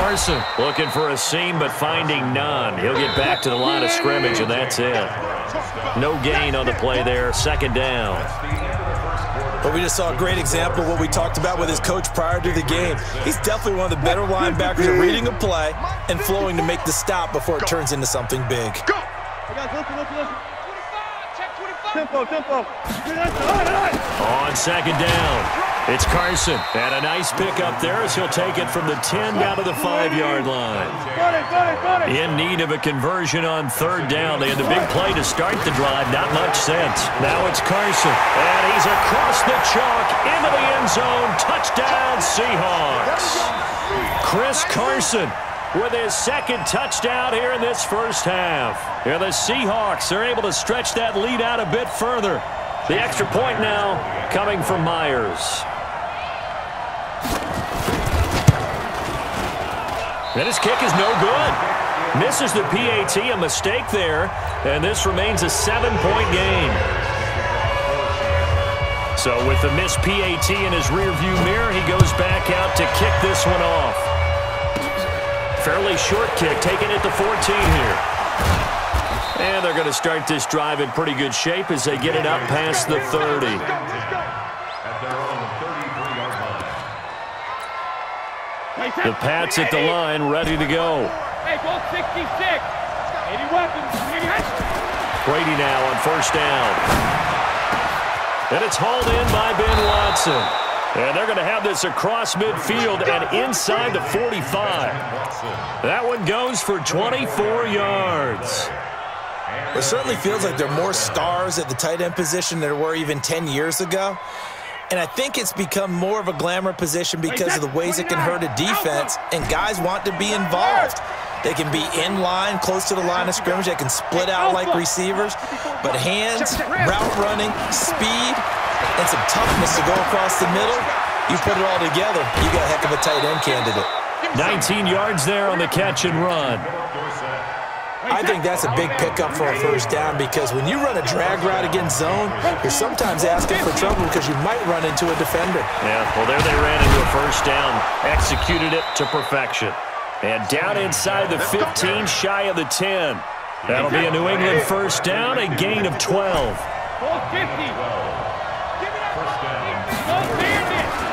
Carson looking for a seam but finding none. He'll get back to the line of scrimmage, and that's it. No gain on the play there. Second down. But we just saw a great example of what we talked about with his coach prior to the game. He's definitely one of the better linebackers at reading a play and flowing to make the stop before it turns into something big. Go. Tempo. On second down, it's Carson. And a nice pick up there as he'll take it from the 10 down to the 5-yard line. In need of a conversion on third down. They had the big play to start the drive. Not much sense. Now it's Carson. And he's across the chalk into the end zone. Touchdown, Seahawks. Chris Carson with his second touchdown here in this first half. Here the Seahawks are able to stretch that lead out a bit further. The extra point now coming from Myers. And his kick is no good. Misses the PAT, a mistake there, and this remains a 7-point game. So with the missed PAT in his rearview mirror, he goes back out to kick this one off. Fairly short kick, taking it to 14 here. And they're going to start this drive in pretty good shape as they get it up past the 30. The Pats at the line, ready to go. Hey, ball 66. 80 weapons. Brady now on first down. And it's hauled in by Ben Watson. And they're going to have this across midfield and inside the 45. That one goes for 24 yards. It certainly feels like there are more stars at the tight end position than there were even 10 years ago. And I think it's become more of a glamour position because of the ways it can hurt a defense, and guys want to be involved. They can be in line, close to the line of scrimmage. They can split out like receivers. But hands, route running, speed, and some toughness to go across the middle, you put it all together, you got a heck of a tight end candidate. 19 yards there on the catch and run. I think that's a big pickup for a first down because when you run a drag route against zone, you're sometimes asking for trouble because you might run into a defender. Yeah, well, there they ran into a first down, executed it to perfection. And down inside the 15, shy of the 10. That'll be a New England first down, a gain of 12.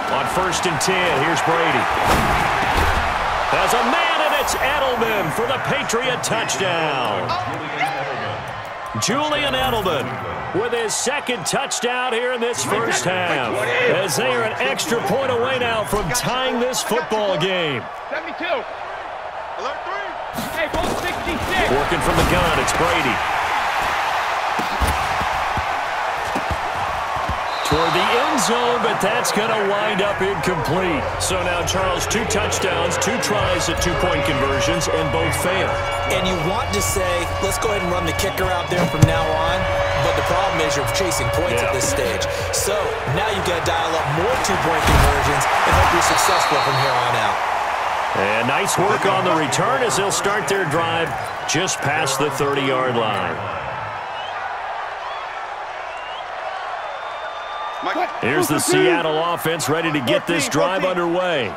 On first and 10, here's Brady. As a man, and it's Edelman for the Patriot touchdown. Julian Edelman with his second touchdown here in this first half. As they are an extra point away now from tying this football game. 72. Alert 3. Hey, ball 66. Working from the gun, it's Brady. Toward the end zone, but that's going to wind up incomplete. So now, Charles, 2 touchdowns, 2 tries at 2-point conversions, and both fail. And you want to say, let's go ahead and run the kicker out there from now on, but the problem is you're chasing points at this stage. So now you've got to dial up more 2-point conversions and hope you're successful from here on out. And nice work on the return as they'll start their drive just past the 30-yard line. Here's the Seattle offense ready to get this drive underway.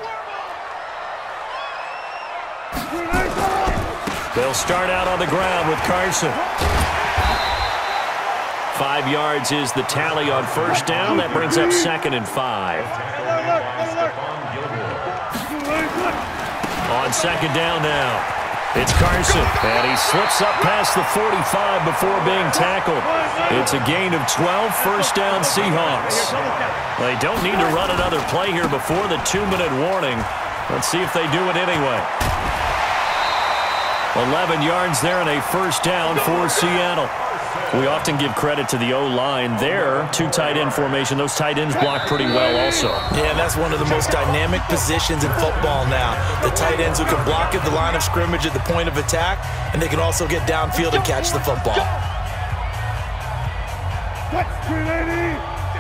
They'll start out on the ground with Carson. 5 yards is the tally on first down. That brings up 2nd and 5. On second down now. It's Carson, and he slips up past the 45 before being tackled. It's a gain of 12, first down Seahawks. They don't need to run another play here before the 2-minute warning. Let's see if they do it anyway. 11 yards there and a first down for Seattle. We often give credit to the O-line there. 2 tight end formation. Those tight ends block pretty well also. Yeah, that's one of the most dynamic positions in football now. The tight ends who can block at the line of scrimmage at the point of attack, and they can also get downfield and catch the football.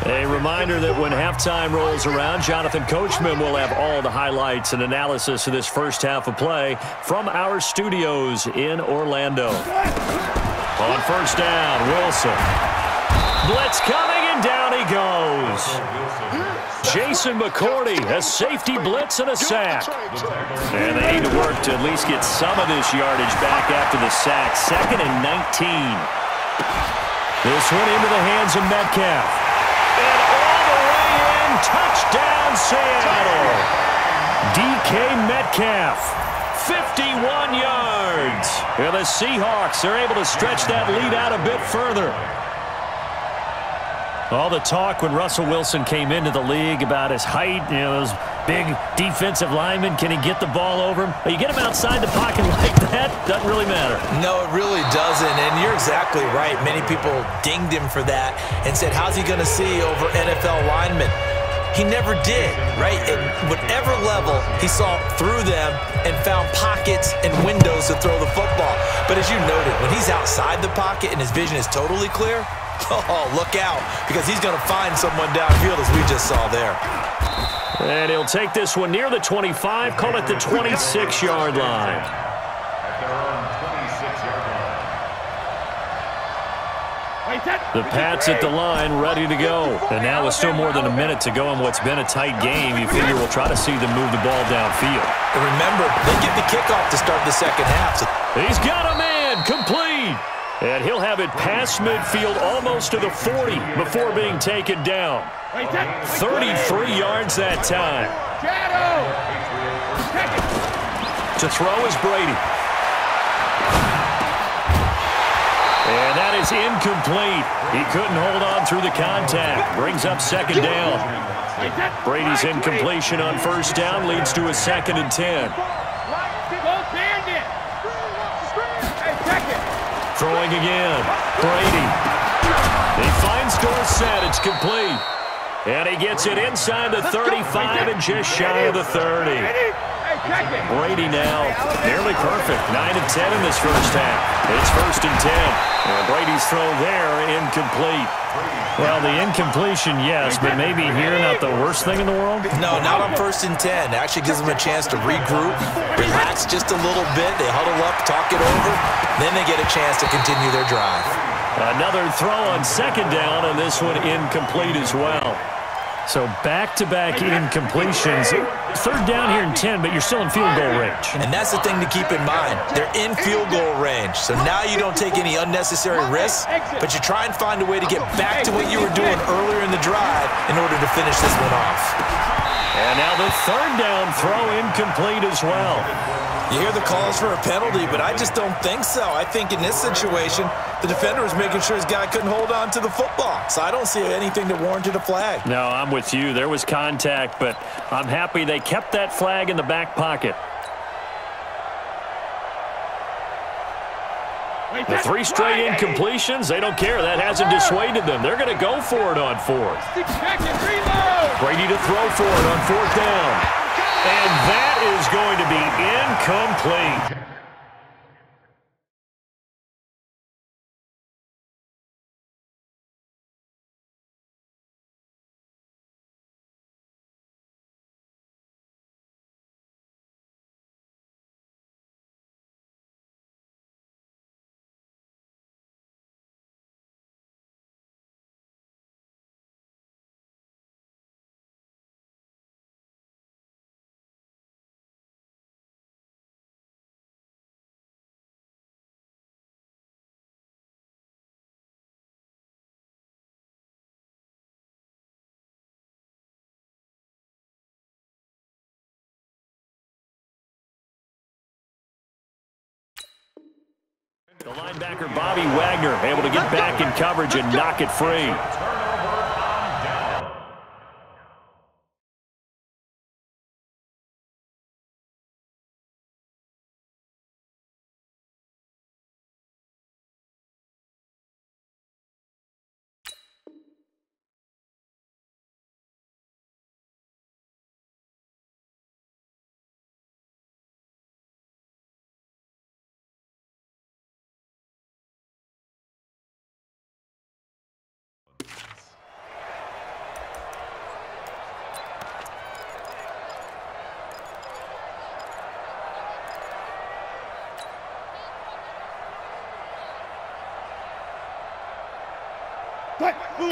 A reminder that when halftime rolls around, Jonathan Coachman will have all the highlights and analysis of this first half of play from our studios in Orlando. On first down, Wilson. Blitz coming, and down he goes. Jason McCourty, a safety blitz and a sack. And they need to work enough to at least get some of this yardage back after the sack. 2nd and 19. This one into the hands of Metcalf. And all the way in, touchdown Seattle. DK Metcalf, 51 yards. And the Seahawks are able to stretch that lead out a bit further. All the talk when Russell Wilson came into the league about his height, those big defensive linemen, can he get the ball over him? You get him outside the pocket like that, doesn't really matter. No, it really doesn't, and you're exactly right. Many people dinged him for that and said, how's he going to see over NFL linemen? He never did, right? At whatever level, he saw through them and found pockets and windows to throw the football. But as you noted, when he's outside the pocket and his vision is totally clear, oh, look out, because he's going to find someone downfield, as we just saw there. And he'll take this one near the 25, call it the 26-yard line. The Pats at the line, ready to go. And now with still more than a minute to go in what's been a tight game, you figure we'll try to see them move the ball downfield. And remember, they get the kickoff to start the second half. So he's got a man, complete. And he'll have it past midfield almost to the 40 before being taken down. 33 yards that time. To throw is Brady. And that is incomplete. He couldn't hold on through the contact. Brings up 2nd down. Brady's incompletion on 1st down leads to a 2nd and 10. Throwing again. Brady. He finds Dorsett. It's complete. And he gets it inside the 35 and just shy of the 30. Brady now nearly perfect. 9 of 10 in this first half. It's 1st and 10. And Brady's throw there incomplete. Well, the incompletion, yes, but maybe here not the worst thing in the world? No, not on 1st and 10. It actually gives them a chance to regroup, relax just a little bit. They huddle up, talk it over. Then they get a chance to continue their drive. Another throw on 2nd down, and this one incomplete as well. So back-to-back incompletions. 3rd down here in 10, but you're still in field goal range. And that's the thing to keep in mind. They're in field goal range. So now you don't take any unnecessary risks, but you try and find a way to get back to what you were doing earlier in the drive in order to finish this one off. And now the 3rd down throw incomplete as well. You hear the calls for a penalty, but I just don't think so. I think in this situation, the defender was making sure his guy couldn't hold on to the football. So I don't see anything that warranted a flag. No, I'm with you. There was contact, but I'm happy they kept that flag in the back pocket. The 3 straight incompletions, they don't care. That hasn't dissuaded them. They're going to go for it on 4th. Brady to throw for it on 4th down. And that is going to be incomplete. The linebacker, Bobby Wagner, able to get back in coverage and knock it free.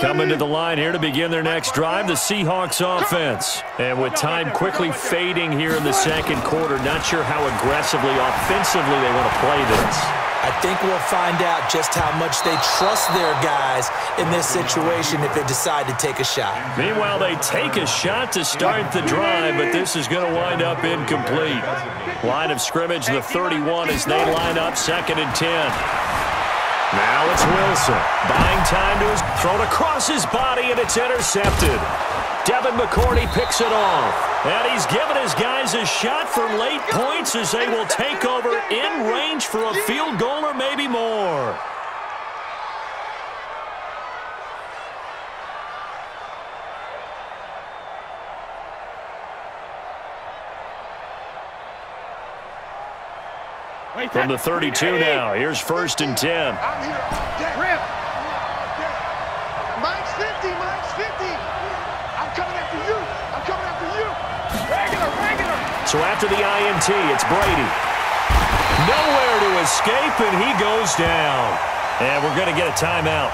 Coming to the line here to begin their next drive, the Seahawks offense. And with time quickly fading here in the second quarter, not sure how aggressively, offensively they want to play this. I think we'll find out just how much they trust their guys in this situation if they decide to take a shot. Meanwhile, they take a shot to start the drive, but this is going to wind up incomplete. Line of scrimmage, the 31 as they line up, 2nd and 10. Now it's Wilson. Buying time to his thrown across his body, and it's intercepted. Devin McCourty picks it off. And he's given his guys a shot for late points as they will take over in range for a field goal or maybe more. From the 32 now, here's 1st and 10. Mike's 50, Mike's 50. I'm coming after you. I'm coming after you. Regular. So after the INT, it's Brady. Nowhere to escape, and he goes down. And we're going to get a timeout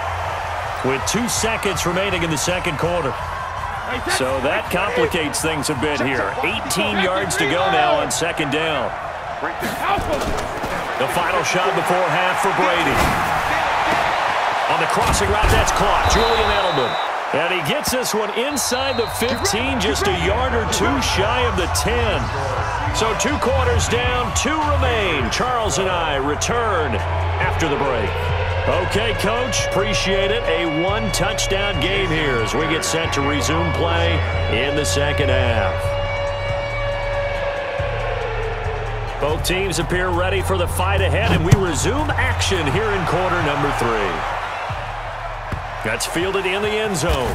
with 2 seconds remaining in the second quarter. So that complicates things a bit here. 18 yards to go now on 2nd down. The final shot before half for Brady. On the crossing route, that's caught. Julian Edelman. And he gets this one inside the 15, just a yard or 2 shy of the 10. So 2 quarters down, 2 remain. Charles and I return after the break. Okay, Coach, appreciate it. A 1-touchdown game here as we get set to resume play in the second half. Both teams appear ready for the fight ahead, and we resume action here in quarter number 3. That's fielded in the end zone.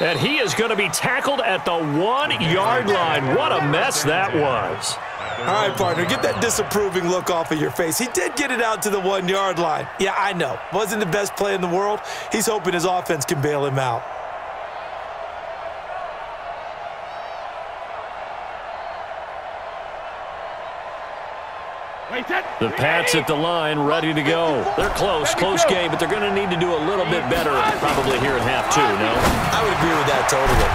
And he is going to be tackled at the 1-yard line. What a mess that was. All right, partner, get that disapproving look off of your face. He did get it out to the 1-yard line. Yeah, I know. Wasn't the best play in the world. He's hoping his offense can bail him out. The Pats at the line, ready to go. They're close game, but they're going to need to do a little bit better probably here in half 2, no? I would agree with that totally.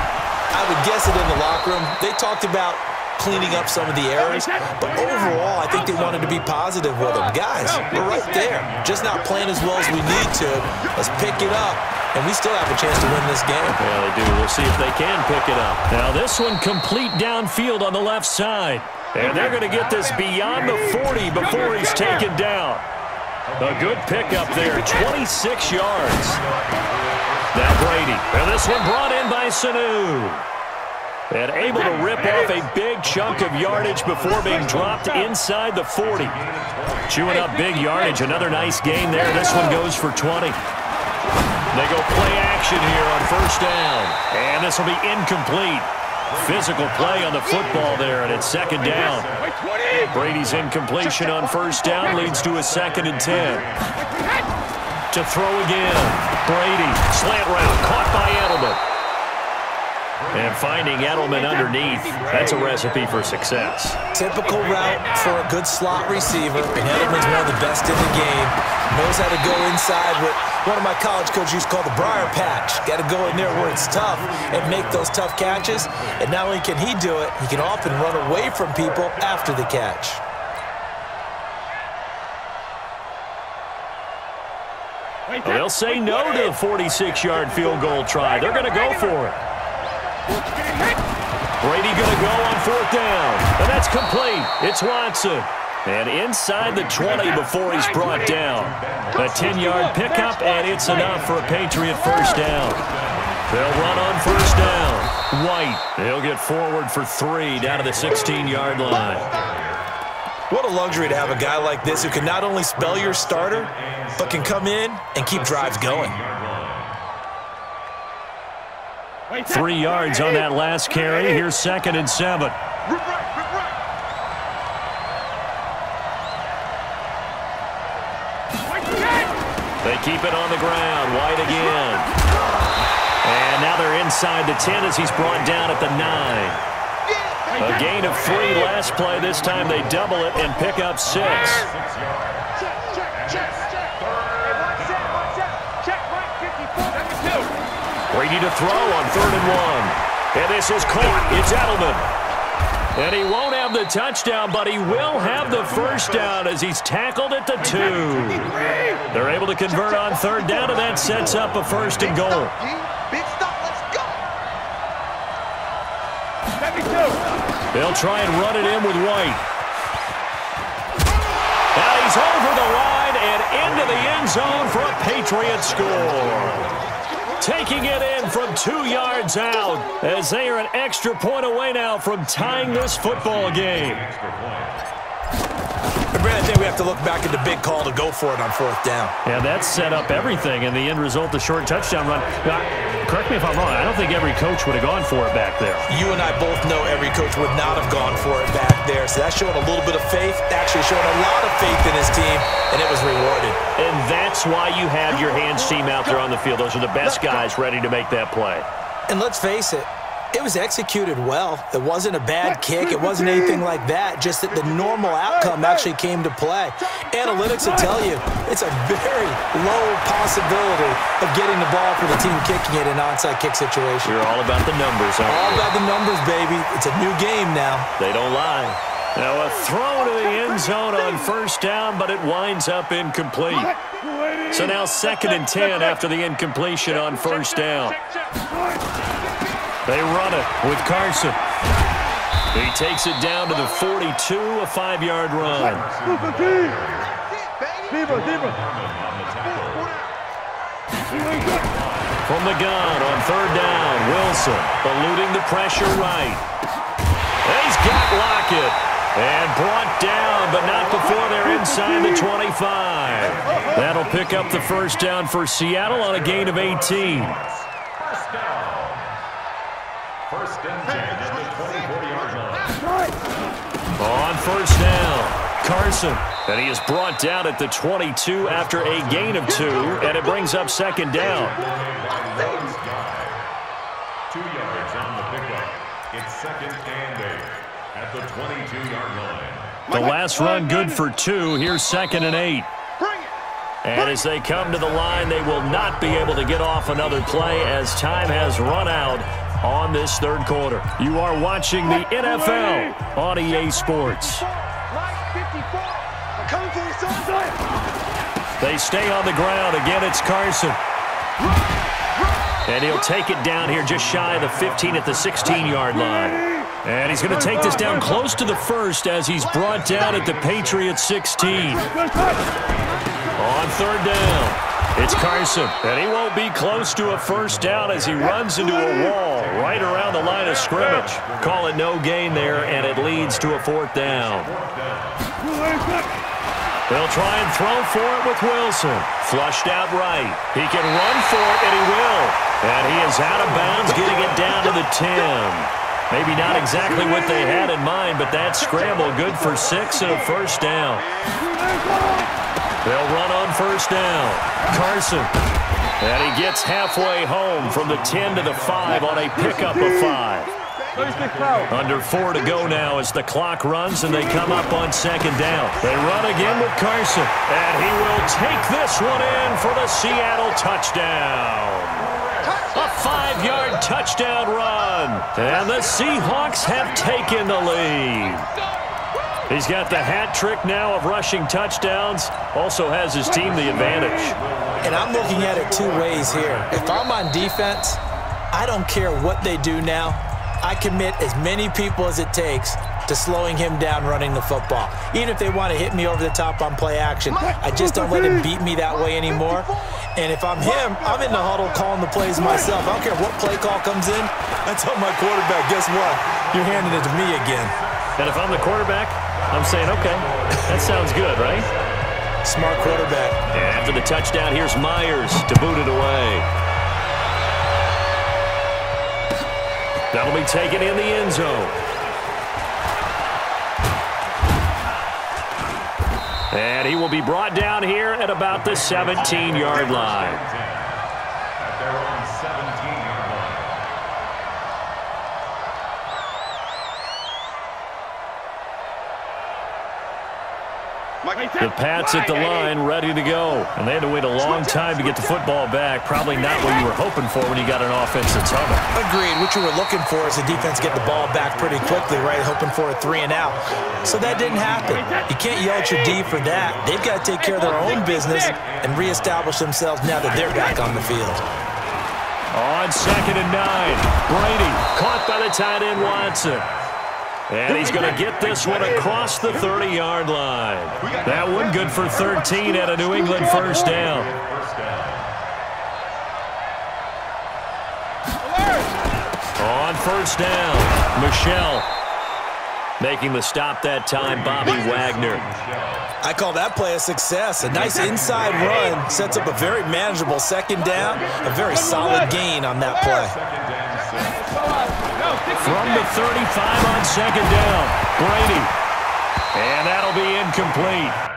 I would guess it in the locker room. They talked about cleaning up some of the errors, but overall, I think they wanted to be positive with them. Guys, we're right there. Just not playing as well as we need to. Let's pick it up, and we still have a chance to win this game. Yeah, they do. We'll see if they can pick it up. Now, this one complete downfield on the left side. And they're going to get this beyond the 40 before he's taken down. A good pickup there, 26 yards. Now Brady, and this one brought in by Sanu. And able to rip off a big chunk of yardage before being dropped inside the 40. Chewing up big yardage, another nice gain there. This one goes for 20. They go play action here on 1st down. And this will be incomplete. Physical play on the football there, and it's 2nd down. Brady's incompletion on 1st down leads to a 2nd and 10. To throw again. Brady, slant route, caught by Edelman. And finding Edelman underneath, that's a recipe for success. Typical route for a good slot receiver, and Edelman's one of the best in the game. Knows how to go inside what one of my college coaches used to call the briar patch. Got to go in there where it's tough and make those tough catches. And not only can he do it, he can often run away from people after the catch. They'll say no to the 46-yard field goal try. They're going to go for it. Brady going to go on 4th down. And that's complete. It's Watson. And inside the 20 before he's brought down. A 10-yard pickup, and it's enough for a Patriot 1st down. They'll run on 1st down. White, he'll get forward for 3 down to the 16-yard line. What a luxury to have a guy like this who can not only spell your starter, but can come in and keep drives going. 3 yards on that last carry. Here's 2nd and 7. They keep it on the ground. White again. And now they're inside the 10 as he's brought down at the 9. A gain of 3 last play. This time they double it and pick up 6. Brady to throw on 3rd and 1. And this is caught. It's Edelman. And he won't have the touchdown, but he will have the first down as he's tackled at the 2. They're able to convert on 3rd down, and that sets up a 1st and goal. Big stop, let's go. They'll try and run it in with White. Now he's over the line and into the end zone for a Patriot score. Taking it in from 2 yards out as they are an extra point away now from tying this football game. Brad, I think we have to look back at the big call to go for it on 4th down. Yeah, that set up everything, and the end result, the short touchdown run. Now, correct me if I'm wrong, I don't think every coach would have gone for it back there. You and I both know every coach would not have gone for it back there, so that showed a little bit of faith, actually showed a lot of faith in his team, and it was rewarded. And that's why you have your hands team out there on the field. Those are the best guys ready to make that play. And let's face it, it was executed well. It wasn't a bad kick. It wasn't anything like that. Just that the normal outcome actually came to play. Analytics will tell you it's a very low possibility of getting the ball for the team kicking it in an onside kick situation. You're all about the numbers, aren't you? All about the numbers, baby. It's a new game now. They don't lie. Now a throw to the end zone on 1st down, but it winds up incomplete. So now 2nd and 10 after the incompletion on 1st down. They run it with Carson. He takes it down to the 42, a 5-yard run. From the gun on 3rd down, Wilson eluding the pressure right. He's got Lockett and brought down, but not before they're inside the 25. That'll pick up the 1st down for Seattle on a gain of 18. On 1st down, Carson. And he is brought down at the 22 after a gain of 2, and it brings up 2nd down. 2 yards on the pickup. It's 2nd and 8 at the 22-yard line. The last run good for 2. Here's 2nd and 8. And as they come to the line, they will not be able to get off another play as time has run out on this 3rd quarter. You are watching the NFL on EA Sports. They stay on the ground. Again, it's Carson. And he'll take it down here just shy of the 15 at the 16-yard line. And he's going to take this down close to the 1st as he's brought down at the Patriots 16. On 3rd down, it's Carson. And he won't be close to a 1st down as he runs into a wall right around the line of scrimmage. Call it no gain there, and it leads to a 4th down. They'll try and throw for it with Wilson. Flushed out right. He can run for it, and he will. And he is out of bounds, getting it down to the 10. Maybe not exactly what they had in mind, but that scramble good for 6 and a 1st down. They'll run on 1st down. Carson. And he gets halfway home from the 10 to the 5 on a pickup of 5. Under 4 to go now as the clock runs, and they come up on 2nd down. They run again with Carson, and he will take this one in for the Seattle touchdown. A 5-yard touchdown run, and the Seahawks have taken the lead. He's got the hat trick now of rushing touchdowns, also has his team the advantage. And I'm looking at it 2 ways here. If I'm on defense, I don't care what they do now. I commit as many people as it takes to slowing him down running the football. Even if they want to hit me over the top on play action, I just don't let him beat me that way anymore. And if I'm him, I'm in the huddle calling the plays myself. I don't care what play call comes in. I tell my quarterback, guess what? You're handing it to me again. And if I'm the quarterback, I'm saying, okay, that sounds good, right? Smart quarterback. And after the touchdown, here's Myers to boot it away. That'll be taken in the end zone. And he will be brought down here at about the 17-yard line. At their own 17-yard line. The Pats at the line, ready to go. And they had to wait a long time to get the football back. Probably not what you were hoping for when you got an offense that's humming. Agreed. What you were looking for is the defense get the ball back pretty quickly, right? Hoping for a 3 and out. So that didn't happen. You can't yell at your D for that. They've got to take care of their own business and reestablish themselves now that they're back on the field. On 2nd and 9, Brady caught by the tight end Watson. And he's going to get this one across the 30-yard line. That one good for 13 at a New England first down. On first down, Michelle. Making the stop that time, Bobby Wagner. I call that play a success. A nice inside run sets up a very manageable 2nd down. A very solid gain on that play. From the 35 on 2nd down, Brady. And that'll be incomplete.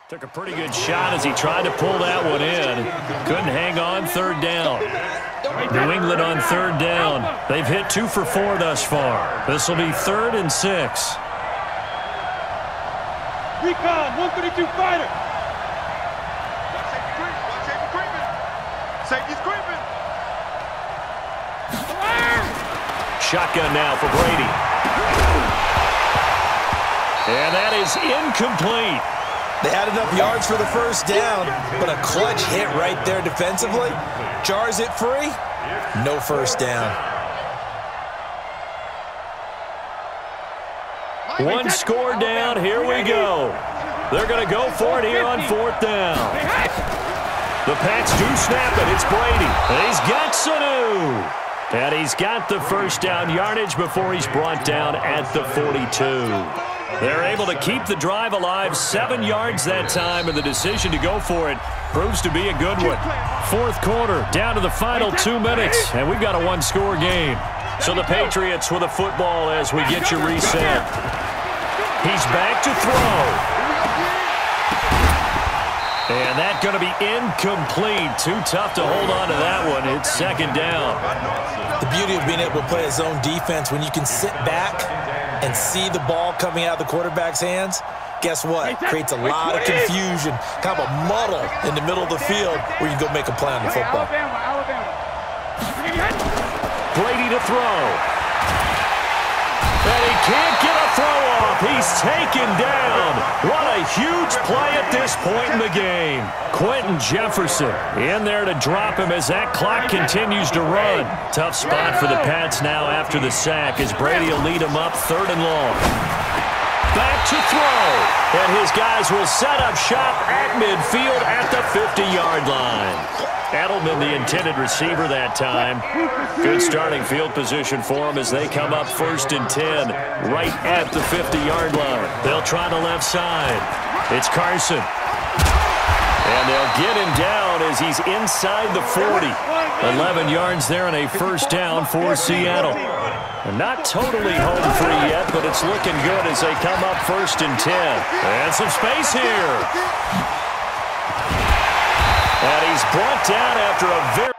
Took a pretty good shot as he tried to pull that one in. Couldn't hang on 3rd down. New England on 3rd down. They've hit 2 for 4 thus far. This will be 3rd and 6. Recon, 132 fighter. Safety's creeping. Shotgun now for Brady. And that is incomplete. They had enough yards for the first down, but a clutch hit right there defensively. Jars it free. No first down. One score down. Here we go. They're going to go for it here on 4th down. The Pats do snap it. It's Brady. And he's got Sanu. And he's got the first down yardage before he's brought down at the 42. They're able to keep the drive alive, 7 yards that time, and the decision to go for it proves to be a good one. 4th quarter, down to the final 2 minutes, and we've got a 1-score game. So the Patriots with a football as we get you reset. He's back to throw. And that's going to be incomplete. Too tough to hold on to that one. It's 2nd down. The beauty of being able to play a zone defense, when you can sit back and see the ball coming out of the quarterback's hands, guess what? Creates a lot of confusion, kind of a muddle in the middle of the field where you go make a play on the football. Brady to throw. And he can't get a throw off. He's taken down. What a huge play at this point in the game. Quentin Jefferson in there to drop him as that clock continues to run. Tough spot for the Pats now after the sack as Brady will lead him up 3rd and long. Back to throw. And his guys will set up shop at midfield at the 50-yard line. Edelman, the intended receiver that time. Good starting field position for him as they come up 1st and 10 right at the 50-yard line. They'll try the left side. It's Carson. And they'll get him down as he's inside the 40. 11 yards there and a first down for Seattle. And not totally home free yet, but it's looking good as they come up 1st and 10. And some space here. And he's brought down after a very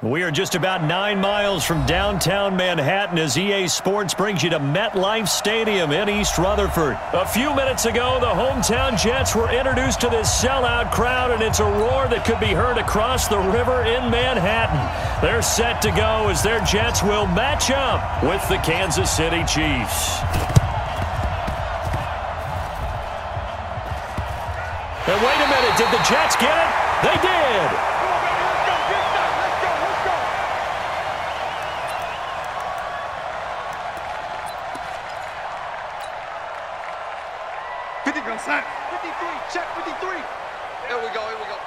We are just about 9 miles from downtown Manhattan as EA Sports brings you to MetLife Stadium in East Rutherford. A few minutes ago, the hometown Jets were introduced to this sellout crowd, and it's a roar that could be heard across the river in Manhattan. They're set to go as their Jets will match up with the Kansas City Chiefs. And wait a minute, did the Jets get it? They did! Set. 53, check 53. Here we go, here we go.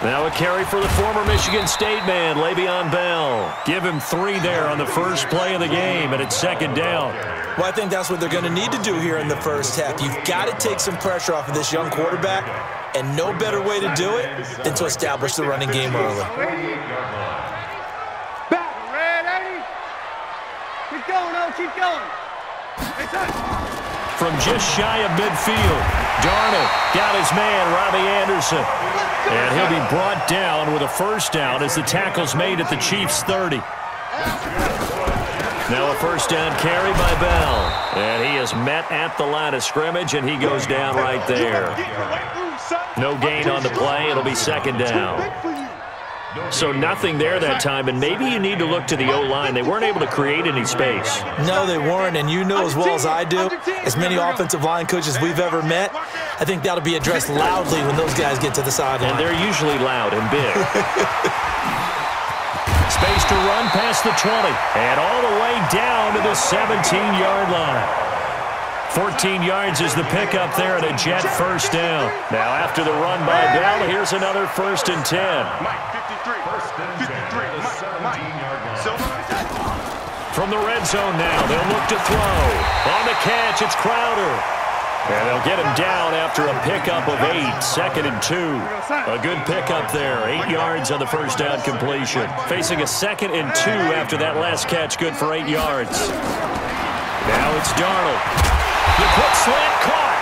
Now a carry for the former Michigan State man, Le'Veon Bell. Give him 3 there on the first play of the game, and it's second down. Well, I think that's what they're going to need to do here in the first half. You've got to take some pressure off of this young quarterback, and no better way to do it than to establish the running game early. Back, ready? Keep going, oh, keep going. From just shy of midfield, Darnold got his man, Robbie Anderson. And he'll be brought down with a first down as the tackle's made at the Chiefs' 30. Now a first down carry by Bell. And he is met at the line of scrimmage, and he goes down right there. No gain on the play. It'll be second down. So nothing there that time, and maybe you need to look to the O-line. They weren't able to create any space. No, they weren't, and you know as well as I do, as many offensive line coaches we've ever met, I think that'll be addressed loudly when those guys get to the sideline. And they're usually loud and big. Space to run past the 20, and all the way down to the 17-yard line. 14 yards is the pickup there and a Jet first down. Now after the run by Bell, here's another 1st and 10. From the red zone now, they'll look to throw. On the catch, it's Crowder. And they'll get him down after a pickup of 8, 2nd and 2. A good pickup there, 8 yards on the first down completion. Facing a 2nd and 2 after that last catch, good for 8 yards. Now it's Darnold. The quick slant caught.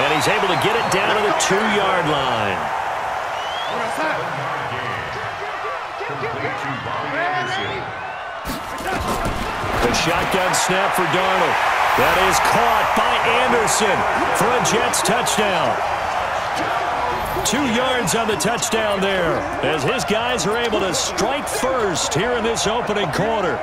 And he's able to get it down to the 2-yard line. The shotgun snap for Darnold. That is caught by Anderson for a Jets touchdown. 2 yards on the touchdown there as his guys are able to strike first here in this opening quarter.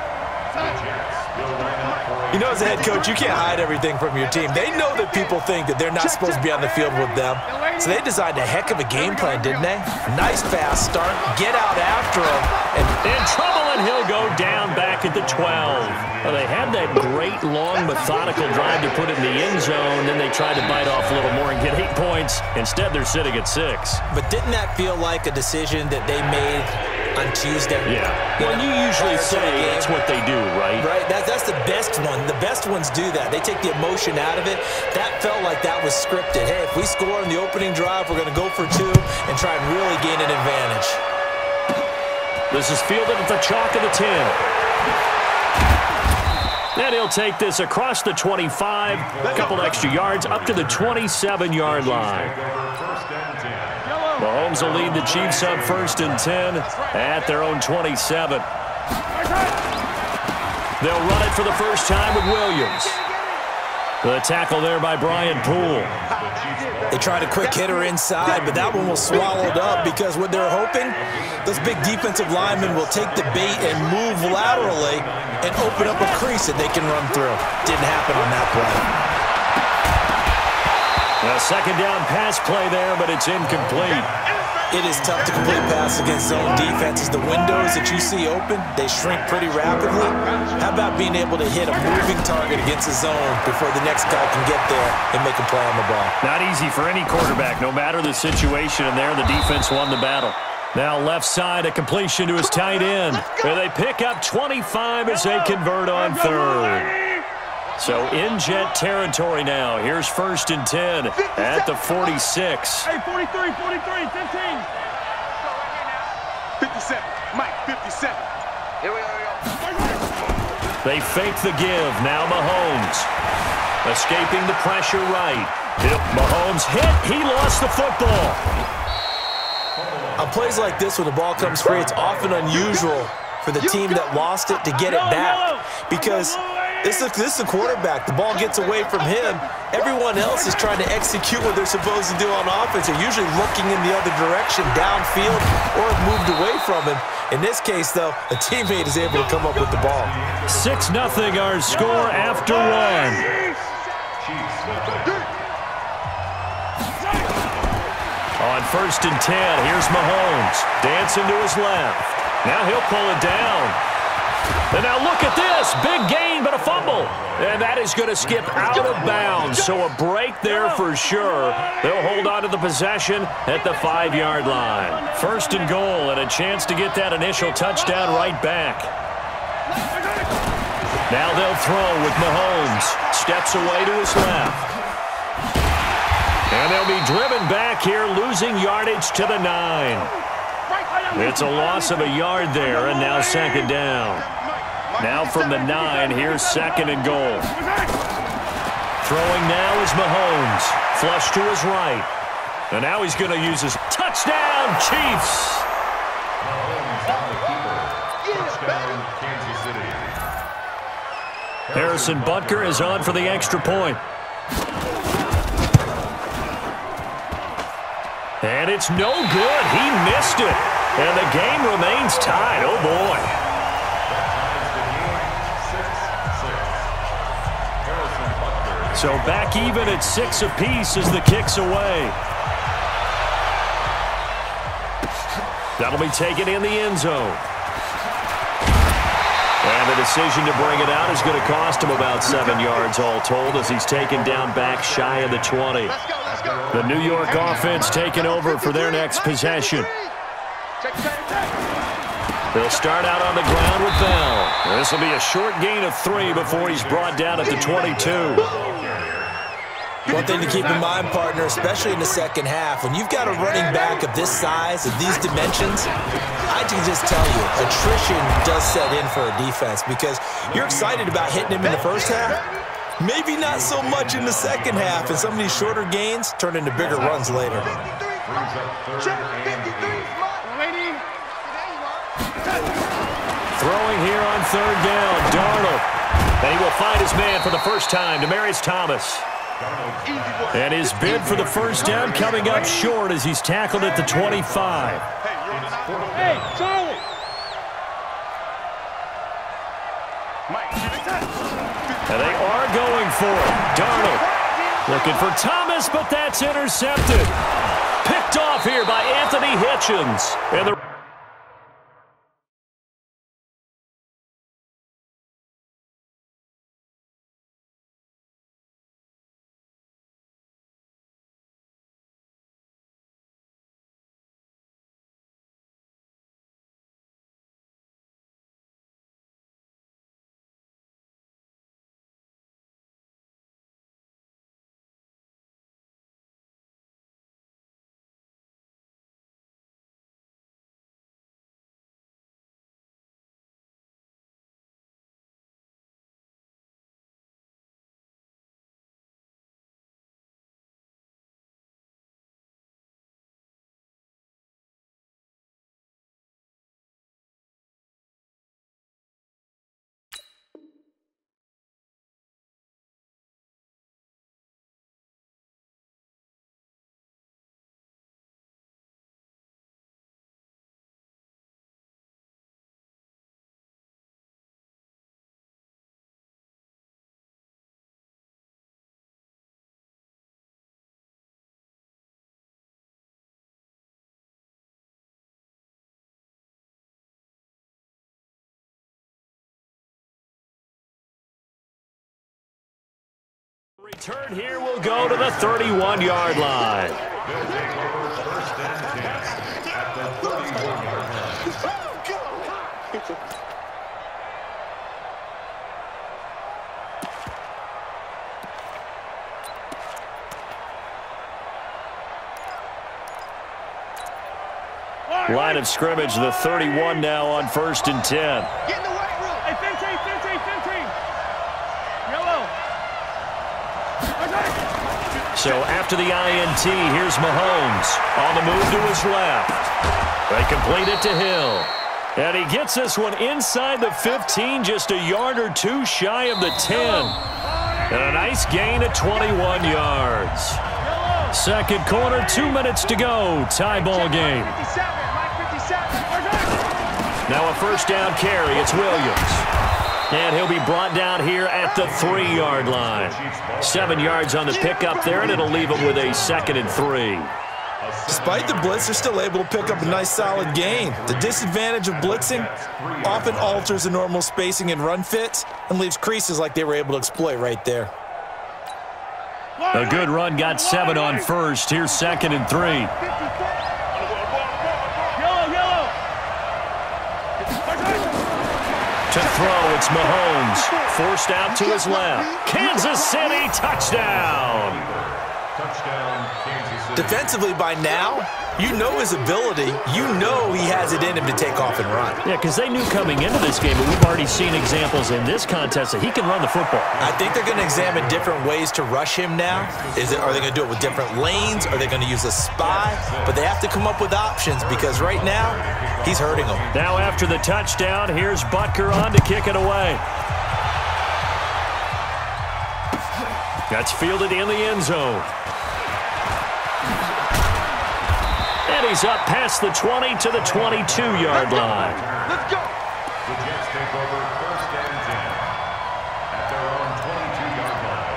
You know, as a head coach, you can't hide everything from your team. They know that people think that they're not supposed to be on the field with them. So they designed a heck of a game plan, didn't they? Nice fast start, get out after him. And in trouble, and he'll go down back at the 12. Well, they had that great, long, methodical drive to put it in the end zone. Then they tried to bite off a little more and get 8 points. Instead, they're sitting at 6. But didn't that feel like a decision that they made on Tuesday? Yeah. Well, you usually say that's what they do, right? Right. That's the best one. The best ones do that. They take the emotion out of it. That felt like that was scripted. Hey, if we score in the opening drive, we're going to go for 2 and try and really gain an advantage. This is fielded at the chalk of the 10. And he'll take this across the 25, a couple extra yards, up to the 27-yard line. Mahomes will lead the Chiefs up 1st and 10 at their own 27. They'll run it for the first time with Williams. The tackle there by Brian Poole. They tried a quick hitter inside, but that one was swallowed up because what they're hoping, those big defensive linemen will take the bait and move laterally and open up a crease that they can run through. Didn't happen on that play. A second down pass play there, but it's incomplete. It is tough to complete passes against zone defenses. The windows that you see open, they shrink pretty rapidly. How about being able to hit a moving target against the zone before the next guy can get there and make a play on the ball? Not easy for any quarterback, no matter the situation, and there the defense won the battle. Now left side, a completion to his tight end. And they pick up 25 as they convert on 3rd. So in Jet territory now. Here's 1st and 10 at the 46. Hey, 43, 15. 57, Mike, 57. Here we go. They fake the give. Now Mahomes. Escaping the pressure right. Mahomes hit. He lost the football. On plays like this, when the ball comes free, it's often unusual for the team that lost it to get it back, because this is the quarterback. The ball gets away from him. Everyone else is trying to execute what they're supposed to do on offense. They're usually looking in the other direction, downfield, or have moved away from him. In this case, though, a teammate is able to come up with the ball. 6-0 our score after one. On 1st and 10, here's Mahomes. Dancing to his left. Now he'll pull it down. And now look at this. Big gain, but a fumble. And that is going to skip out of bounds. So a break there for sure. They'll hold on to the possession at the 5-yard line. 1st and goal, and a chance to get that initial touchdown right back. Now they'll throw with Mahomes. Steps away to his left. And they'll be driven back here, losing yardage to the 9. It's a loss of a yard there, and now 2nd down. Now from the 9, here's 2nd and goal. Throwing now is Mahomes. Flush to his right. And now he's going to use his touchdown, Chiefs. Harrison Butker is on for the extra point. And it's no good. He missed it. And the game remains tied. Oh, boy. So back even at 6 apiece as the kick's away. That'll be taken in the end zone. And the decision to bring it out is going to cost him about 7 yards all told, as he's taken down back shy of the 20. The New York offense taking over for their next possession. They'll start out on the ground with Bell. This will be a short gain of 3 before he's brought down at the 22. One thing to keep in mind, partner, especially in the second half, when you've got a running back of this size, of these dimensions, I can just tell you, attrition does set in for a defense, because you're excited about hitting him in the first half, maybe not so much in the second half, and some of these shorter gains turn into bigger runs later. Throwing here on 3rd down, Darnold. And he will find his man for the first time, Demaryius Thomas. And his bid for the first down coming up short as he's tackled at the 25. Hey, Charlie! And they are going for it. Darnold looking for Thomas, but that's intercepted. Picked off here by Anthony Hitchens. And the return here will go to the 31-yard line. They'll take over 1st and 10 at the 31-yard line. Line of scrimmage, the 31 now on 1st and 10. Get in the white room. Hey, 15. Yellow. So after the INT, here's Mahomes on the move to his left. They complete it to Hill. And he gets this one inside the 15, just a yard or two shy of the 10. And a nice gain of 21 yards. Second quarter, 2 minutes to go. Tie ball game. Now a first down carry. It's Williams. And he'll be brought down here at the 3-yard line. 7 yards on the pickup there, and it'll leave him with a 2nd and 3. Despite the blitz, they're still able to pick up a nice solid gain. The disadvantage of blitzing often alters the normal spacing and run fits and leaves creases like they were able to exploit right there. A good run got 7 on first. Here's 2nd and 3. To throw, it's Mahomes. Forced out to his left. Kansas City, touchdown. Touchdown, Kansas City. Defensively by now, you know his ability. You know he has it in him to take off and run. Yeah, because they knew coming into this game, but we've already seen examples in this contest that he can run the football. I think they're going to examine different ways to rush him now. Are they going to do it with different lanes? Are they going to use a spy? But they have to come up with options because right now, he's hurting them. Now after the touchdown, here's Butker on to kick it away. That's fielded in the end zone. And he's up past the 20 to the 22-yard line. Let's go. The Jets take over 1st and 10 at their own 22-yard line.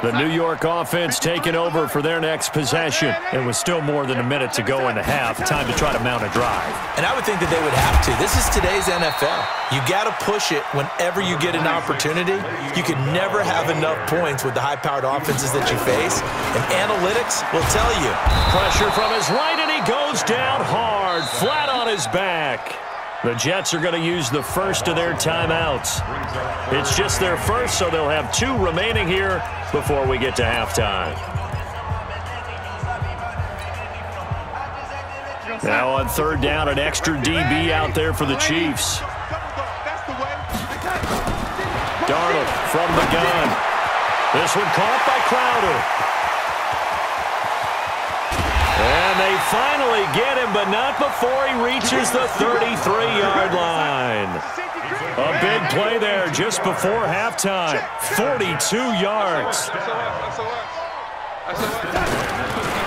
The New York offense taking over for their next possession. It was still more than a minute to go in the half. Time to try to mount a drive. And I would think that they would have to. This is today's NFL. You got to push it whenever you get an opportunity. You can never have enough points with the high-powered offenses that you face. And analytics will tell you. Pressure from his right, and he goes down hard, flat on his back. The Jets are going to use the first of their timeouts. It's just their first, so they'll have 2 remaining here before we get to halftime. Now on 3rd down, an extra DB out there for the Chiefs. Darnold from the gun. This one caught by Crowder. And they finally get him, but not before he reaches the 33-yard line. A big play there just before halftime. 42 yards.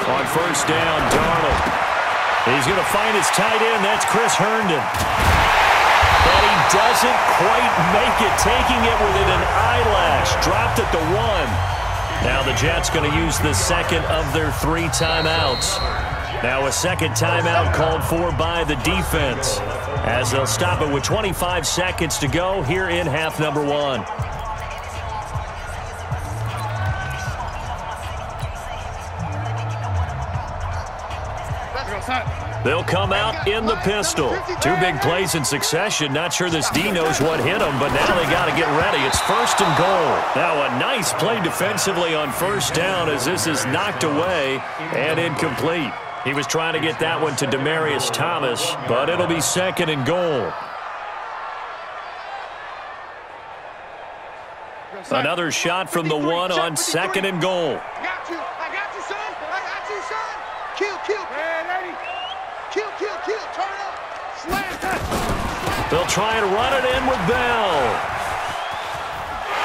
On 1st down, Darnold. He's going to find his tight end. That's Chris Herndon. But he doesn't quite make it, taking it within an eyelash. Dropped at the 1. Now the Jets going to use the second of their 3 timeouts. Now a 2nd timeout called for by the defense, as they'll stop it with 25 seconds to go here in half number 1. They'll come out in the pistol. 2 big plays in succession. Not sure this D knows what hit him, but now they got to get ready. It's 1st and goal. Now a nice play defensively on 1st down as this is knocked away and incomplete. He was trying to get that one to Demaryius Thomas, but it'll be 2nd and goal. Another shot from the 1 on 2nd and goal. I got you, son. I got you, son. Kill. Kill. Turn up. Slam. They'll try and run it in with Bell.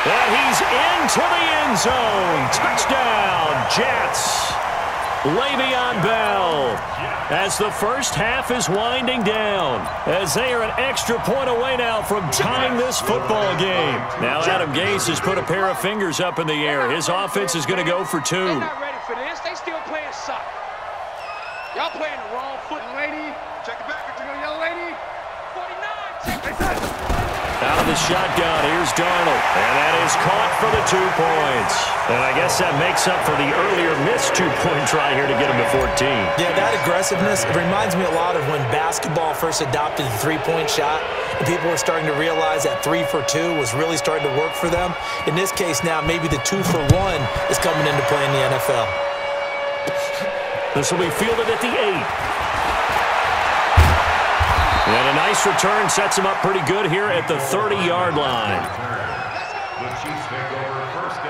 And he's into the end zone. Touchdown, Jets. Le'Veon Bell, as the first half is winding down, as they are an extra point away now from tying this football game. Now Adam Gase has put a pair of fingers up in the air. His offense is going to go for 2. They're not ready for this. They still playing soccer. Y'all playing the wrong foot, lady. Check it back. Young lady. 49. Check it back. Out of the shotgun, here's Darnold. And that is caught for the 2 points. And I guess that makes up for the earlier missed 2-point try here to get him to 14. Yeah, that aggressiveness, it reminds me a lot of when basketball first adopted the 3-point shot. And people were starting to realize that 3 for 2 was really starting to work for them. In this case now, maybe the 2 for 1 is coming into play in the NFL. This will be fielded at the 8. And a nice return sets him up pretty good here at the 30-yard line. The Chiefs take over 1st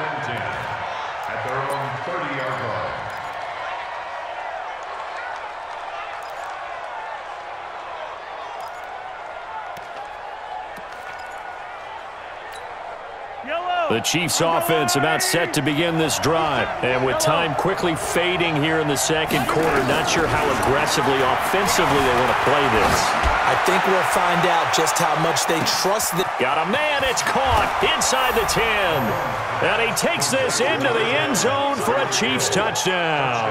The Chiefs offense about set to begin this drive. And with time quickly fading here in the second quarter, not sure how aggressively, offensively they want to play this. I think we'll find out just how much they trust the... Got a man, it's caught inside the 10. And he takes this into the end zone for a Chiefs touchdown.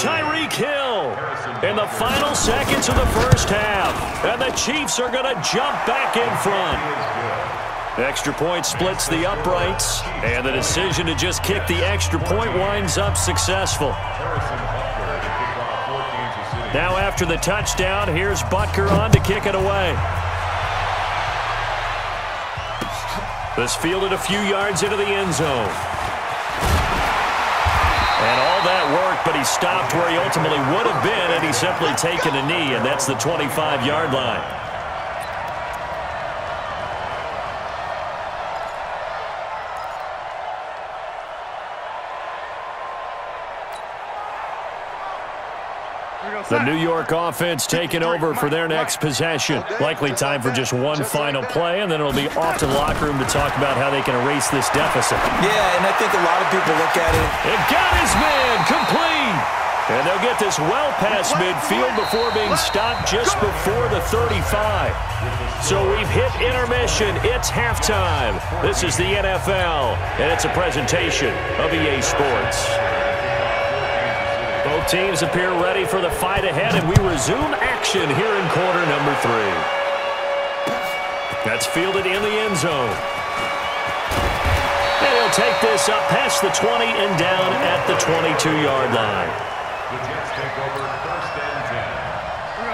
Tyreek Hill in the final seconds of the first half. And the Chiefs are going to jump back in front. Extra point splits the uprights. And the decision to just kick the extra point winds up successful. Now after the touchdown, here's Butker on to kick it away. This fielded a few yards into the end zone. And all that worked, but he stopped where he ultimately would have been had he simply taken a knee, and that's the 25-yard line. The New York offense taking over for their next possession. Likely time for just one final play, and then it'll be off to the locker room to talk about how they can erase this deficit. Yeah, and I think a lot of people look at it. It got his man complete. And they'll get this well past midfield before being stopped just before the 35. So we've hit intermission. It's halftime. This is the NFL, and it's a presentation of EA Sports. Both teams appear ready for the fight ahead, and we resume action here in quarter number 3. That's fielded in the end zone. And he'll take this up past the 20 and down at the 22-yard line. The Jets take over first and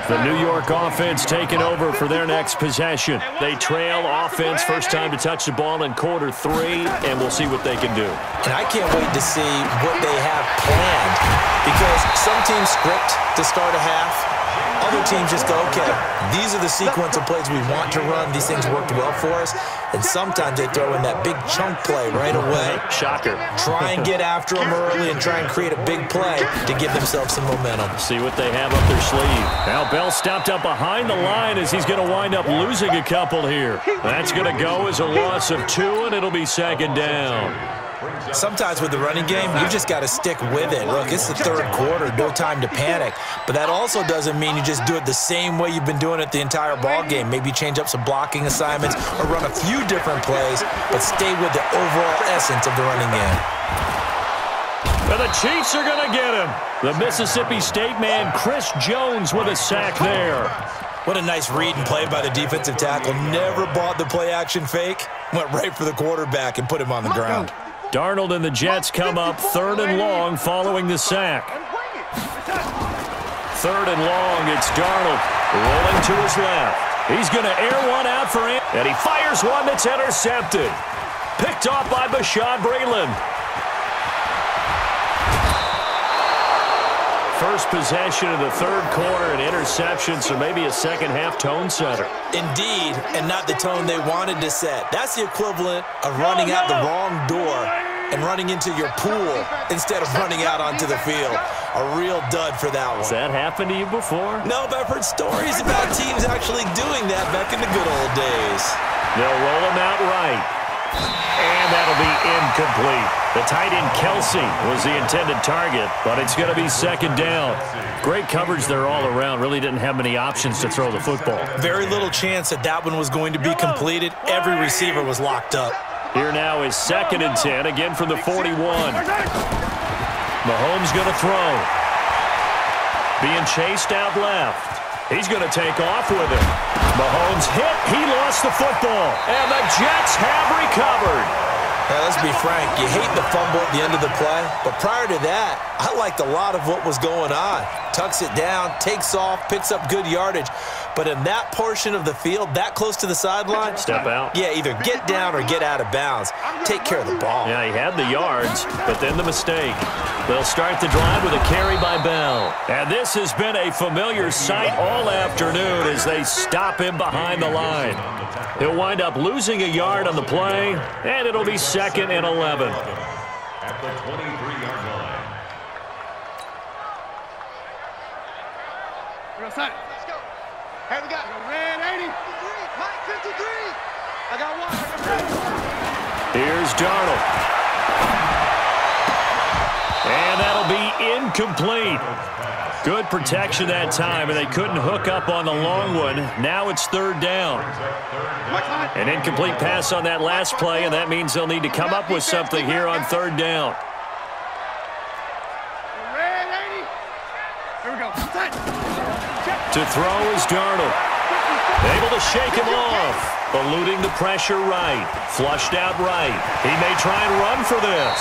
10. The New York offense taking over for their next possession. They trail offense first time to touch the ball in quarter 3, and we'll see what they can do. And I can't wait to see what they have planned, because some teams script to start a half. Other teams just go, okay, these are the sequence of plays we want to run. These things worked well for us. And sometimes they throw in that big chunk play right away. Shocker. Try and get after them early and try and create a big play to give themselves some momentum. See what they have up their sleeve. Now Bell stopped up behind the line as he's going to wind up losing a couple here. That's going to go as a loss of 2, and it'll be second down. Sometimes with the running game, you just got to stick with it. Look, it's the third quarter, no time to panic. But that also doesn't mean you just do it the same way you've been doing it the entire ball game. Maybe change up some blocking assignments or run a few different plays, but stay with the overall essence of the running game. And the Chiefs are going to get him. The Mississippi State man, Chris Jones, with a sack there. What a nice read and play by the defensive tackle. Never bought the play-action fake. Went right for the quarterback and put him on the ground. Darnold and the Jets come up 3rd and long following the sack. 3rd and long, it's Darnold rolling to his left. He's going to air one out for him, and he fires one that's intercepted. Picked off by Bashaud Breeland. First possession of the third quarter, an interception, so maybe a second-half tone setter. Indeed, and not the tone they wanted to set. That's the equivalent of running out the wrong door and running into your pool instead of running out onto the field. A real dud for that one. Has that happened to you before? No, but I've heard stories about teams actually doing that back in the good old days. They'll roll him out right. And that'll be incomplete. The tight end Kelsey was the intended target, but it's going to be second down. Great coverage there all around. Really didn't have many options to throw the football. Very little chance that that one was going to be completed. Every receiver was locked up. Here now is 2nd and 10, again from the 41. Mahomes going to throw. Being chased out left. He's going to take off with it. Mahomes hit. He lost the football. And the Jets have recovered. Now, let's be frank. You hate the fumble at the end of the play. But prior to that, I liked a lot of what was going on. Tucks it down, takes off, picks up good yardage. But in that portion of the field, that close to the sideline, step out. Yeah, either get down or get out of bounds. Take care of the ball. Yeah, he had the yards, but then the mistake. They'll start the drive with a carry by Bell. And this has been a familiar sight all afternoon as they stop him behind the line. He'll wind up losing a yard on the play, and it'll be 2nd and 11. At the 23-yard line. Let's go. Hey, we got red 80. Mike 53. I got one. Here's Darnold. And that'll be incomplete. Good protection that time, and they couldn't hook up on the long one. Now it's third down. An incomplete pass on that last play, and that means they'll need to come up with something here on third down. To throw is Darnold. Able to shake him off. Eluding the pressure right. Flushed out right. He may try and run for this.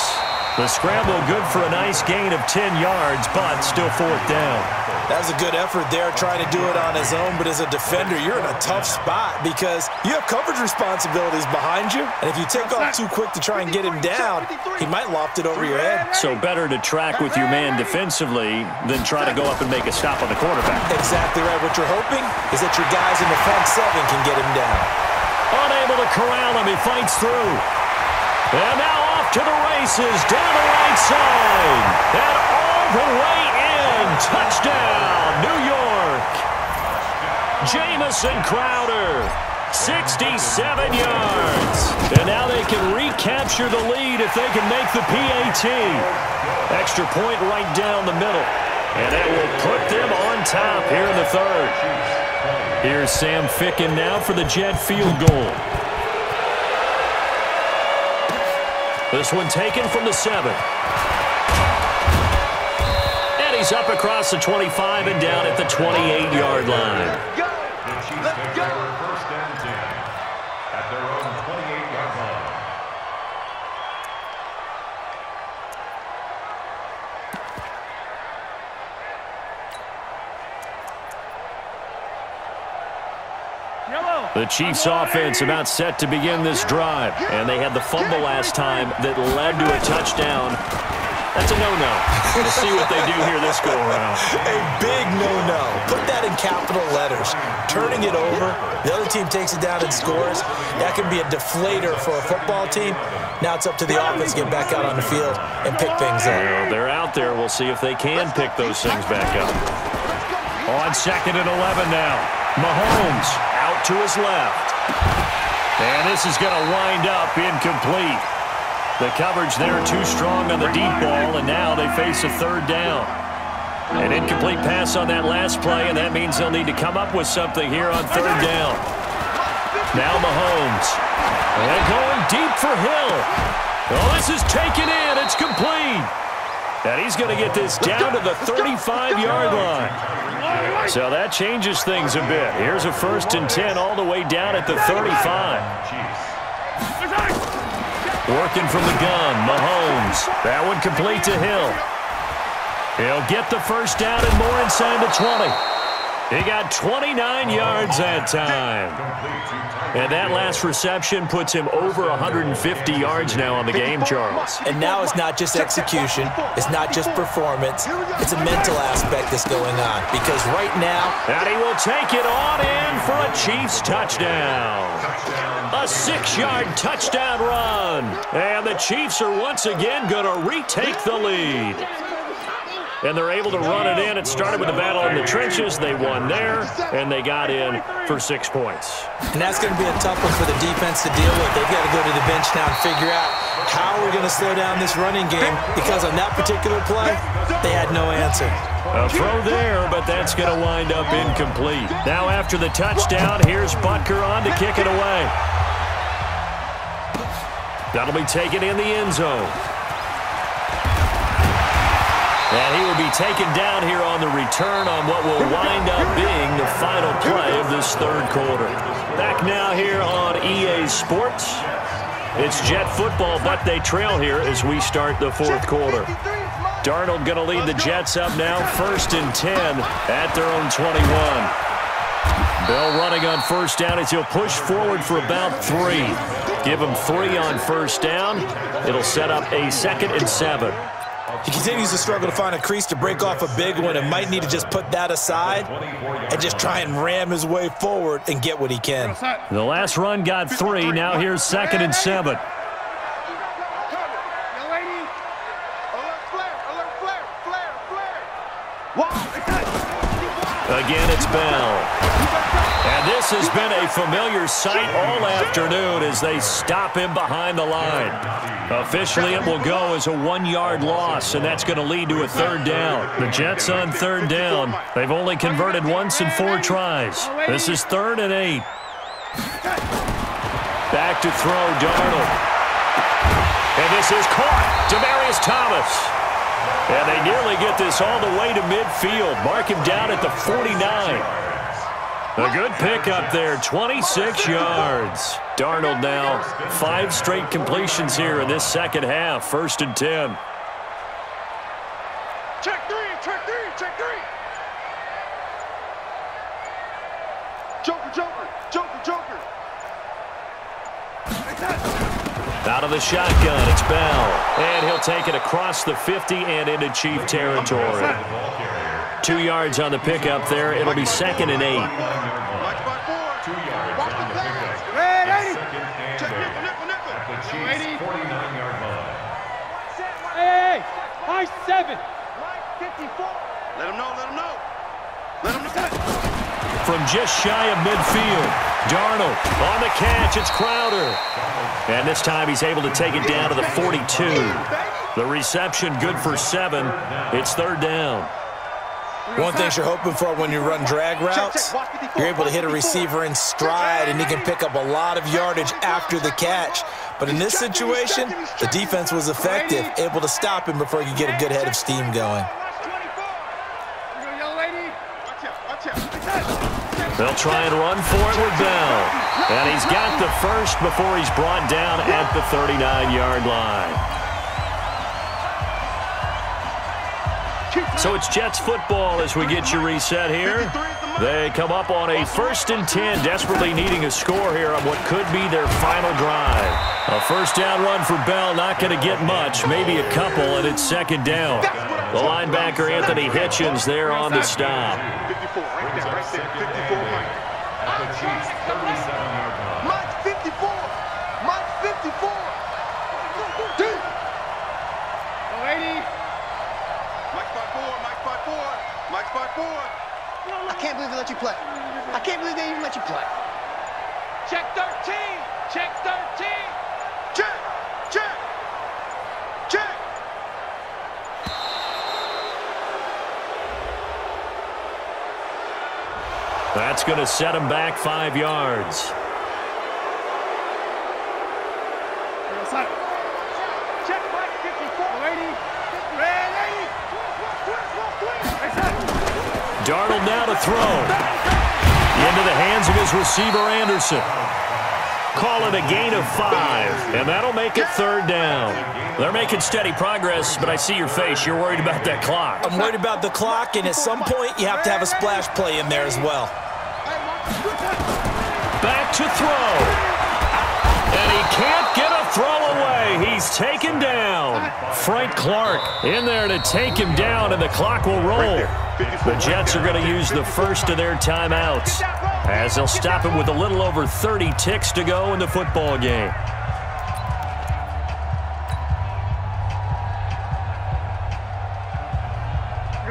The scramble good for a nice gain of 10 yards, but still fourth down. That was a good effort there trying to do it on his own, but as a defender, you're in a tough spot because you have coverage responsibilities behind you, and if you take off too quick to try and get him down, he might loft it over your head. So better to track with your man defensively than try to go up and make a stop on the quarterback. Exactly right. What you're hoping is that your guys in the front seven can get him down. Unable to corral him, he fights through. And now off to the races, down the right side. And all the way in. Touchdown, New York. Jamison Crowder, 67 yards. And now they can recapture the lead if they can make the PAT. Extra point right down the middle. And that will put them on top here in the third. Here's Sam Ficken now for the Jet field goal. This one taken from the 7. And he's up across the 25 and down at the 28-yard line. The Chiefs pick over first and 10 at their own 28-yard line. The Chiefs offense about set to begin this drive, and they had the fumble last time that led to a touchdown. That's a no-no. We'll see what they do here this go-around. A big no-no. Put that in capital letters. Turning it over, the other team takes it down and scores. That can be a deflator for a football team. Now it's up to the offense to get back out on the field and pick things up. Well, they're out there. We'll see if they can pick those things back up. On 2nd and 11 now. Mahomes out to his left. And this is going to wind up incomplete. The coverage there too strong on the deep ball, and now they face a third down. An incomplete pass on that last play, and that means they'll need to come up with something here on third down. Now Mahomes. And going deep for Hill. Oh, this is taken in. It's complete. And he's going to get this down to the 35-yard line. So that changes things a bit. Here's a 1st and 10 all the way down at the 35. Working from the gun, Mahomes. That one complete to Hill. He'll get the first down and more inside the 20. He got 29 yards that time. And that last reception puts him over 150 yards now on the game, Charles. And now it's not just execution. It's not just performance. It's a mental aspect that's going on. Because right now... And he will take it on in for a Chiefs touchdown. A 6-yard touchdown run. And the Chiefs are once again going to retake the lead. And they're able to run it in. It started with the battle in the trenches. They won there, and they got in for 6 points. And that's going to be a tough one for the defense to deal with. They've got to go to the bench now and figure out how we're going to slow down this running game, because on that particular play, they had no answer. A throw there, but that's going to wind up incomplete. Now after the touchdown, here's Butker on to kick it away. That'll be taken in the end zone. And he will be taken down here on the return on what will wind up being the final play of this third quarter. Back now here on EA Sports. It's Jet football, but they trail here as we start the fourth quarter. Darnold going to lead the Jets up now, 1st and 10 at their own 21. Bell running on first down as he'll push forward for about 3. Give him 3 on first down. It'll set up a 2nd and 7. He continues to struggle to find a crease to break off a big one and might need to just put that aside and just try and ram his way forward and get what he can. The last run got 3. Now here's 2nd and 7. Again, it's Bell. And this has been a familiar sight all afternoon as they stop him behind the line. Officially, it will go as a 1-yard loss, and that's going to lead to a third down. The Jets on third down. They've only converted once in 4 tries. This is 3rd and 8. Back to throw, Darnold. And this is caught. Demaryius Thomas. And they nearly get this all the way to midfield. Mark him down at the 49. A good pickup there, 26 yards. Darnold now, 5 straight completions here in this second half. 1st and 10. Check 3, check 3, check 3. Joker, joker, joker, joker. Out of the shotgun, it's Bell. And he'll take it across the 50 and into Chief territory. 2 yards on the pickup there. It'll be 2nd and 8. Hey, high 7. 54. Let him know, let him know. Let him know. From just shy of midfield, Darnold on the catch. It's Crowder. And this time he's able to take it down to the 42. The reception good for 7. It's 3rd down. One thing you're hoping for when you run drag routes, you're able to hit a receiver in stride, and he can pick up a lot of yardage after the catch. But in this situation, the defense was effective, able to stop him before he could get a good head of steam going. They'll try and run for it with Bell. And he's got the first before he's brought down at the 39-yard line. So it's Jets football as we get you reset here. They come up on a 1st and 10, desperately needing a score here on what could be their final drive. A 1st down run for Bell, not going to get much, maybe a couple, and it's 2nd down. The linebacker, Anthony Hitchens, there on the stop. 54, right there, 54, Mike. At the Chiefs' 37-yard line. Mike 54. Mike 54. Dude. 80. Mike 54. Mike 54. Mike 54. I can't believe they let you play. I can't believe they even let you play. Check 13. Check 13. Check. Check. Check. That's going to set him back 5 yards. Check Mike 54. 80. Red 80. Darnold now to throw. Into the hands of his receiver, Anderson. Call it a gain of 5, and that'll make it 3rd down. They're making steady progress, but I see your face. You're worried about that clock. I'm worried about the clock, and at some point, you have to have a splash play in there as well. Back to throw. And he can't get a throw away. He's taken down. Frank Clark in there to take him down, and the clock will roll. The Jets are going to use the first of their timeouts as they'll stop him with a little over 30 ticks to go in the football game.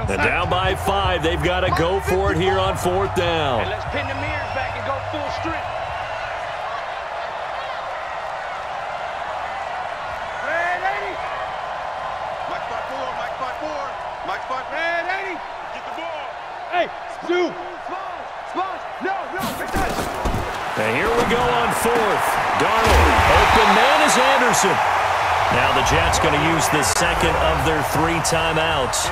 And down by 5, they've got to go for it here on 4th down. And let's pin the mirrors back and go full strength. Red 80. Mike 54. Mike 54. Mike 54. Red 80. Get the ball. Hey, Stu. Sponge. No. And here we go on 4th. Darnold. Open man is Anderson. Now the Jets going to use the second of their 3 timeouts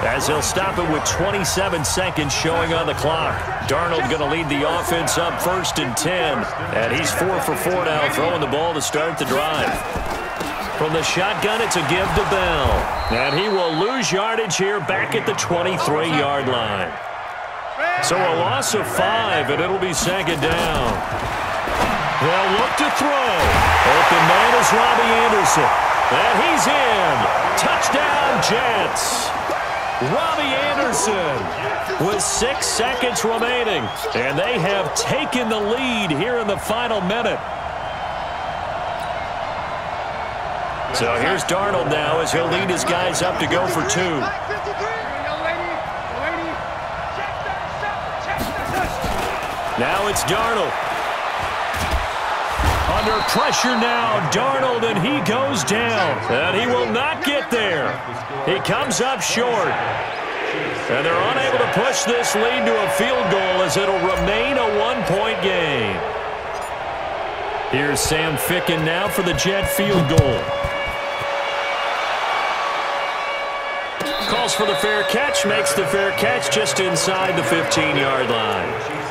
as they'll stop it with 27 seconds showing on the clock. Darnold going to lead the offense up 1st and 10, and he's 4 for 4 now, throwing the ball to start the drive. From the shotgun, it's a give to Bell, and he will lose yardage here back at the 23-yard line. So a loss of 5, and it'll be 2nd down. They'll look to throw. Open man is Robbie Anderson. And he's in. Touchdown, Jets. Robbie Anderson with 6 seconds remaining. And they have taken the lead here in the final minute. So here's Darnold now as he'll lead his guys up to go for 2. Now it's Darnold. Under pressure now, Darnold, and he goes down. And he will not get there. He comes up short. And they're unable to push this lead to a field goal as it'll remain a one-point game. Here's Sam Ficken now for the Jet field goal. Calls for the fair catch, makes the fair catch just inside the 15-yard line.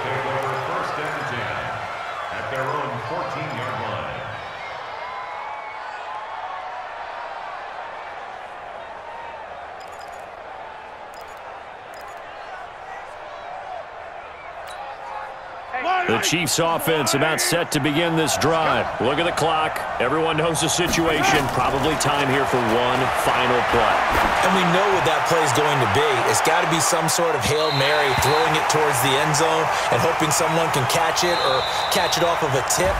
The Chiefs offense about set to begin this drive. Look at the clock. Everyone knows the situation. Probably time here for one final play. And we know what that play is going to be. It's got to be some sort of Hail Mary, throwing it towards the end zone and hoping someone can catch it or catch it off of a tip.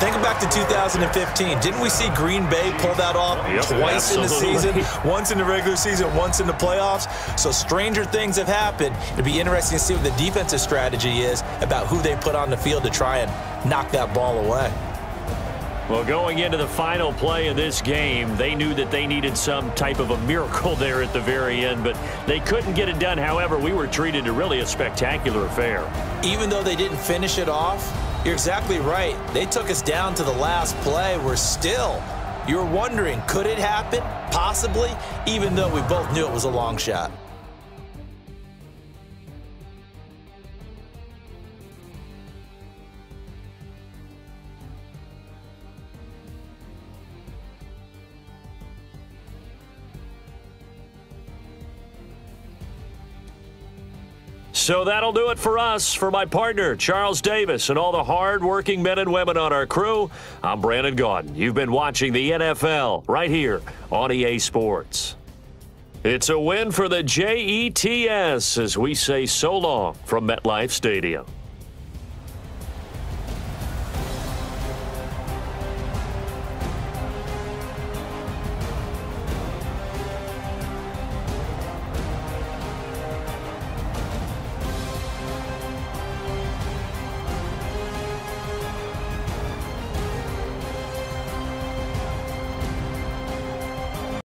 Think back to 2015. Didn't we see Green Bay pull that off twice in the season? Once in the regular season, once in the playoffs. So stranger things have happened. It'd be interesting to see what the defensive strategy is about who they put on the field to try and knock that ball away. Well, going into the final play of this game, they knew that they needed some type of a miracle there at the very end, but they couldn't get it done. However, we were treated to really a spectacular affair. Even though they didn't finish it off, you're exactly right. They took us down to the last play. We're still, you were wondering, could it happen? Possibly, even though we both knew it was a long shot. So that'll do it for us. For my partner, Charles Davis, and all the hard-working men and women on our crew, I'm Brandon Gaudin. You've been watching the NFL right here on EA Sports. It's a win for the Jets as we say so long from MetLife Stadium.